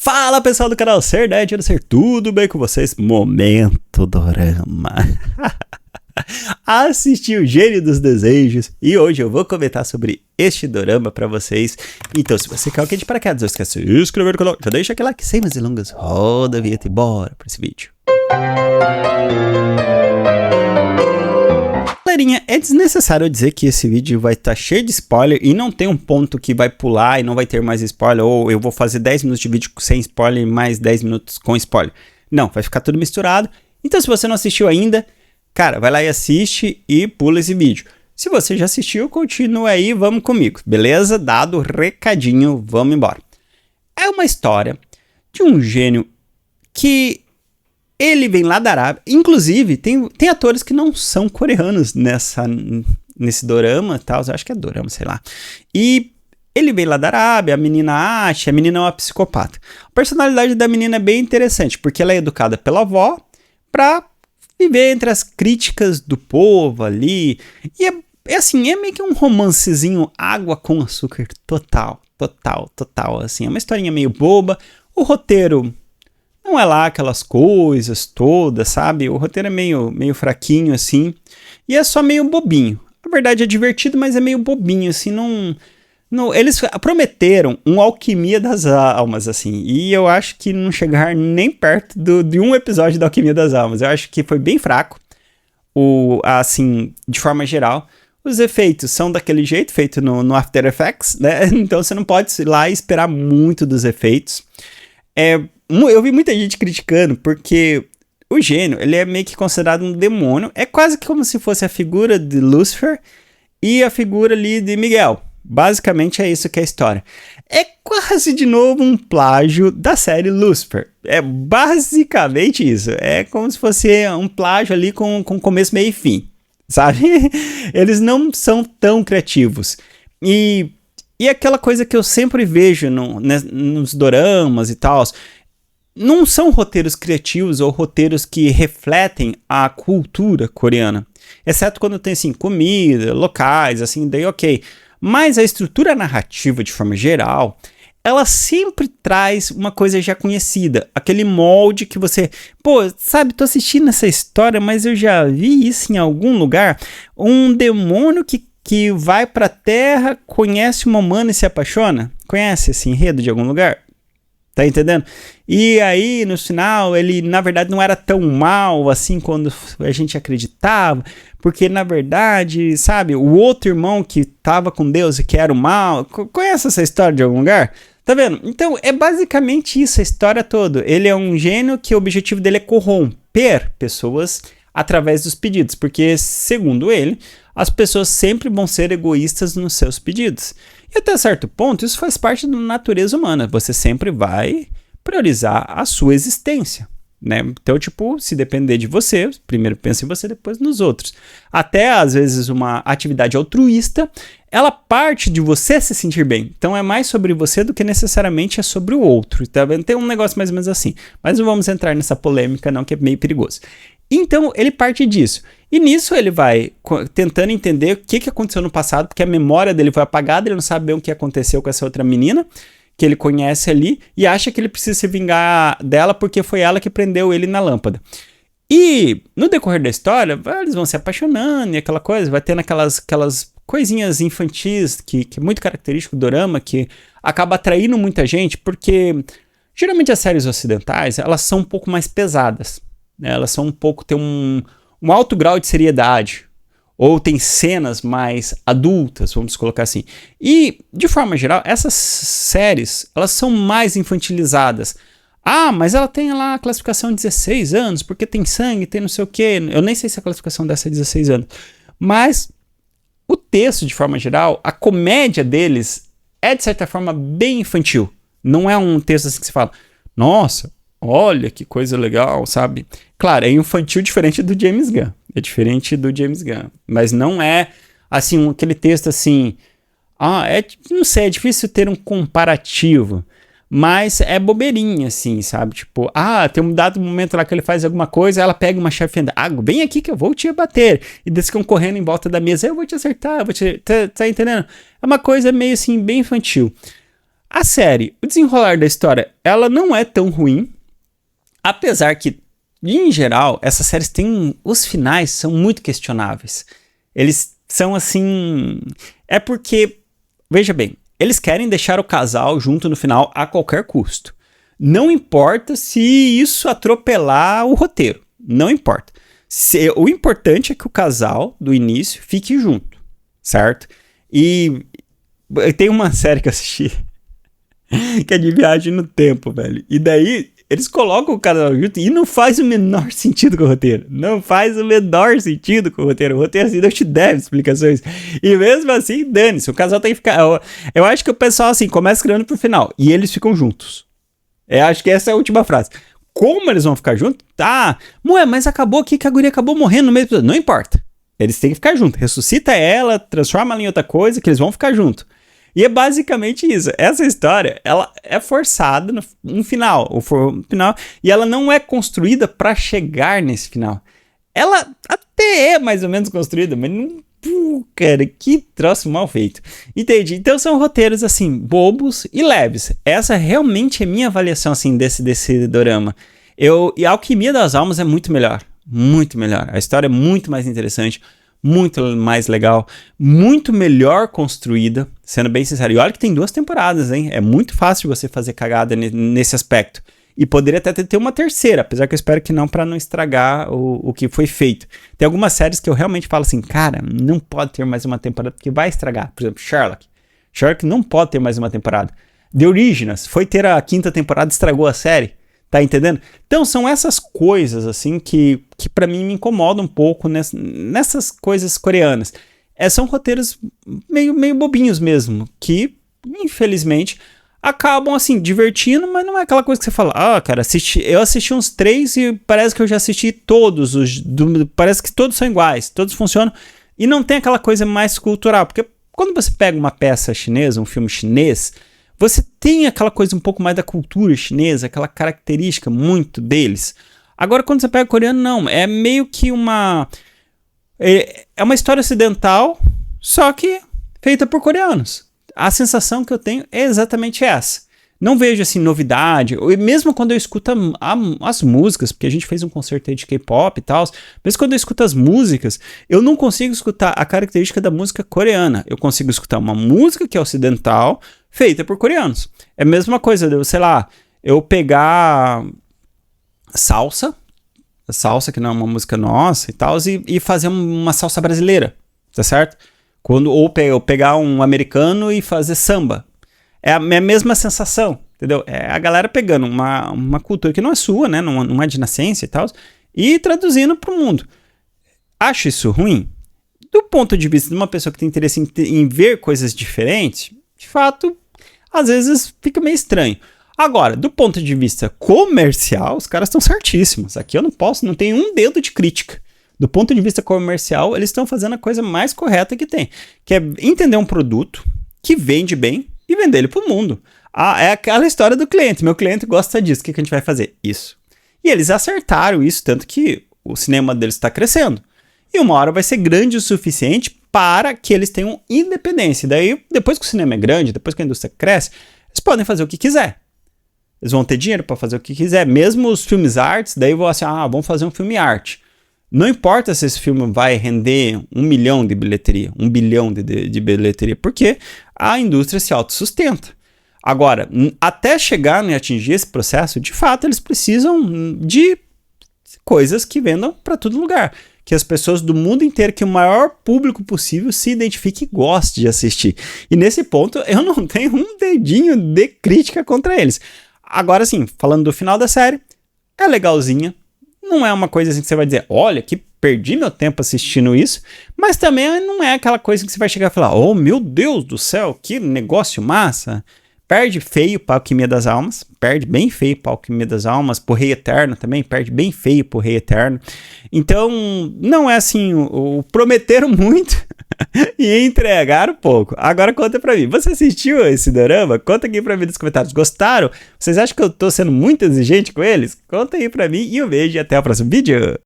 Fala pessoal do canal Ser Nerd, eu Ser, tudo bem com vocês? Momento Dorama. Assisti o Gênio dos Desejos e hoje eu vou comentar sobre este dorama pra vocês. Então se você quer o que de paraquedas, não esquece de se inscrever no canal, já deixa aquele like, sem mais delongas, roda a vinheta e bora pra esse vídeo. Galerinha, é desnecessário dizer que esse vídeo vai estar cheio de spoiler e não tem um ponto que vai pular e não vai ter mais spoiler, ou eu vou fazer 10 minutos de vídeo sem spoiler e mais 10 minutos com spoiler. Não, vai ficar tudo misturado. Então se você não assistiu ainda, cara, vai lá e assiste e pula esse vídeo. Se você já assistiu, continua aí, vamos comigo, beleza? Dado o recadinho, vamos embora. É uma história de um gênio que ele vem lá da Arábia. Inclusive, tem atores que não são coreanos nesse dorama, tal, eu acho que é dorama, sei lá. E ele vem lá da Arábia, a menina acha, a menina é uma psicopata. A personalidade da menina é bem interessante, porque ela é educada pela avó pra viver entre as críticas do povo ali. E é assim, é meio que um romancezinho água com açúcar total, assim. É uma historinha meio boba. O roteiro não é lá aquelas coisas todas, sabe? O roteiro é meio fraquinho, assim. E é só meio bobinho. Na verdade é divertido, mas é meio bobinho, assim. Eles prometeram uma alquimia das almas, assim. E eu acho que não chegar nem perto de um episódio da Alquimia das Almas. Eu acho que foi bem fraco. Assim, de forma geral. Os efeitos são daquele jeito, feito no After Effects, né? Então você não pode ir lá e esperar muito dos efeitos. Eu vi muita gente criticando, porque o gênio, ele é meio que considerado um demônio. É quase que como se fosse a figura de Lúcifer e a figura ali de Miguel. Basicamente é isso que é a história. É quase de novo um plágio da série Lúcifer. É basicamente isso. É como se fosse um plágio ali com começo, meio e fim, sabe? Eles não são tão criativos. E aquela coisa que eu sempre vejo nos doramas e tal, não são roteiros criativos ou roteiros que refletem a cultura coreana. Exceto quando tem, assim, comida, locais, assim, daí ok. Mas a estrutura narrativa, de forma geral, ela sempre traz uma coisa já conhecida. Aquele molde que você... Pô, sabe, tô assistindo essa história, mas eu já vi isso em algum lugar. Um demônio que vai pra terra, conhece uma humana e se apaixona. Conhece esse enredo de algum lugar? Tá entendendo? E aí, no final, ele, na verdade, não era tão mal, assim, quando a gente acreditava, porque, na verdade, sabe, o outro irmão que tava com Deus e que era o mal, conhece essa história de algum lugar? Tá vendo? Então, é basicamente isso, a história toda. Ele é um gênio que o objetivo dele é corromper pessoas através dos pedidos, porque, segundo ele, as pessoas sempre vão ser egoístas nos seus pedidos. E até certo ponto, isso faz parte da natureza humana. Você sempre vai priorizar a sua existência, né? Então, tipo, se depender de você, primeiro pensa em você, depois nos outros. Até, às vezes, uma atividade altruísta, ela parte de você se sentir bem. Então, é mais sobre você do que necessariamente é sobre o outro. Tá vendo? Tem um negócio mais ou menos assim. Mas não vamos entrar nessa polêmica, não, que é meio perigoso. Então, ele parte disso. E nisso ele vai tentando entender o que aconteceu no passado, porque a memória dele foi apagada, ele não sabe bem o que aconteceu com essa outra menina, que ele conhece ali, e acha que ele precisa se vingar dela porque foi ela que prendeu ele na lâmpada. E no decorrer da história, eles vão se apaixonando e aquela coisa, vai tendo aquelas coisinhas infantis, que é muito característico do dorama, que acaba atraindo muita gente, porque geralmente as séries ocidentais, elas são um pouco mais pesadas. Elas são tem um alto grau de seriedade, ou tem cenas mais adultas, vamos colocar assim. E, de forma geral, essas séries, elas são mais infantilizadas. Ah, mas ela tem lá a classificação de 16 anos, porque tem sangue, tem não sei o quê. Eu nem sei se a classificação dessa é 16 anos. Mas o texto, de forma geral, a comédia deles é, de certa forma, bem infantil. Não é um texto assim que se fala, nossa, olha que coisa legal, sabe? Claro, é infantil diferente do James Gunn. É diferente do James Gunn. Mas não é, assim, aquele texto assim... não sei, é difícil ter um comparativo. Mas é bobeirinha, assim, sabe? Tipo, tem um dado momento lá que ele faz alguma coisa, ela pega uma chave e fenda. Vem aqui que eu vou te abater. E eles ficam correndo em volta da mesa. Eu vou te acertar, tá entendendo? É uma coisa meio assim, bem infantil. A série, o desenrolar da história, ela não é tão ruim, apesar que, em geral, essas séries têm... Os finais são muito questionáveis. Eles são assim... É porque, veja bem, eles querem deixar o casal junto no final a qualquer custo. Não importa se isso atropelar o roteiro. Não importa. O importante é que o casal, do início, fique junto. Certo? E tem uma série que eu assisti que é de viagem no tempo, velho. E daí, eles colocam o casal junto e não faz o menor sentido com o roteiro. Não faz o menor sentido com o roteiro. O roteiro assim não te deve explicações. E mesmo assim, dane-se. O casal tem que ficar... Eu acho que o pessoal assim começa criando pro final. E eles ficam juntos. Eu acho que essa é a última frase. Como eles vão ficar juntos? Tá. Ué, mas acabou aqui que a guria acabou morrendo no meio do episódio. Não importa. Eles têm que ficar juntos. Ressuscita ela, transforma ela em outra coisa, que eles vão ficar juntos. E é basicamente isso. Essa história, ela é forçada no final. E ela não é construída para chegar nesse final. Ela até é mais ou menos construída, mas não... cara, que troço mal feito. Entendi. Então são roteiros, assim, bobos e leves. Essa realmente é minha avaliação, assim, desse dorama. E a Alquimia das Almas é muito melhor. Muito melhor. A história é muito mais interessante, muito mais legal, muito melhor construída, sendo bem sincero. E olha que tem 2 temporadas, hein? É muito fácil você fazer cagada nesse aspecto. E poderia até ter uma terceira, apesar que eu espero que não, para não estragar o que foi feito. Tem algumas séries que eu realmente falo assim, cara, não pode ter mais uma temporada, porque vai estragar. Por exemplo, Sherlock. Sherlock não pode ter mais uma temporada. The Originals foi ter a 5ª temporada, estragou a série. Tá entendendo? Então são essas coisas assim que para mim me incomodam um pouco nessas coisas coreanas. São roteiros meio bobinhos mesmo, que infelizmente acabam assim divertindo, mas não é aquela coisa que você fala, cara, eu assisti uns 3 e parece que eu já assisti todos, parece que todos são iguais, todos funcionam, e não tem aquela coisa mais cultural, porque quando você pega uma peça chinesa, um filme chinês, você tem aquela coisa um pouco mais da cultura chinesa, aquela característica muito deles. Agora, quando você pega coreano, não. É meio que é uma história ocidental, só que feita por coreanos. A sensação que eu tenho é exatamente essa. Não vejo, assim, novidade. Mesmo quando eu escuto as músicas, porque a gente fez um concerto aí de K-pop e tal, mesmo quando eu escuto as músicas, eu não consigo escutar a característica da música coreana. Eu consigo escutar uma música que é ocidental, feita por coreanos. É a mesma coisa, sei lá, eu pegar salsa, que não é uma música nossa e tal, e fazer uma salsa brasileira, tá certo? Ou eu pegar um americano e fazer samba. É a mesma sensação, entendeu? É a galera pegando uma cultura que não é sua, né? Não é de nascença e tal, e traduzindo para o mundo. Acho isso ruim? Do ponto de vista de uma pessoa que tem interesse em ver coisas diferentes, de fato, às vezes fica meio estranho. Agora, do ponto de vista comercial, os caras estão certíssimos. Aqui eu não tenho um dedo de crítica. Do ponto de vista comercial, eles estão fazendo a coisa mais correta que tem, que é entender um produto que vende bem e vender ele para o mundo. É aquela história do cliente. Meu cliente gosta disso. O que a gente vai fazer? Isso. E eles acertaram isso, tanto que o cinema deles está crescendo. E uma hora vai ser grande o suficiente para que eles tenham independência. Daí, depois que o cinema é grande, depois que a indústria cresce, eles podem fazer o que quiser. Eles vão ter dinheiro para fazer o que quiser. Mesmo os filmes artes, daí vão assim, vamos fazer um filme arte. Não importa se esse filme vai render 1 milhão de bilheteria, 1 bilhão de bilheteria, porque a indústria se autossustenta. Agora, até chegar e atingir esse processo, de fato, eles precisam de coisas que vendam para todo lugar. Que as pessoas do mundo inteiro, que o maior público possível se identifique e goste de assistir. E nesse ponto, eu não tenho um dedinho de crítica contra eles. Agora sim, falando do final da série, é legalzinha. Não é uma coisa assim que você vai dizer, olha, que perdi meu tempo assistindo isso, mas também não é aquela coisa que você vai chegar e falar, oh meu Deus do céu, que negócio massa. Perde feio para Alquimia das Almas, perde bem feio para Alquimia das Almas, pro Rei Eterno também, perde bem feio pro Rei Eterno. Então, não é assim, prometeram muito e entregaram pouco. Agora conta pra mim, você assistiu esse dorama? Conta aqui pra mim nos comentários, gostaram? Vocês acham que eu tô sendo muito exigente com eles? Conta aí pra mim e um beijo e até o próximo vídeo.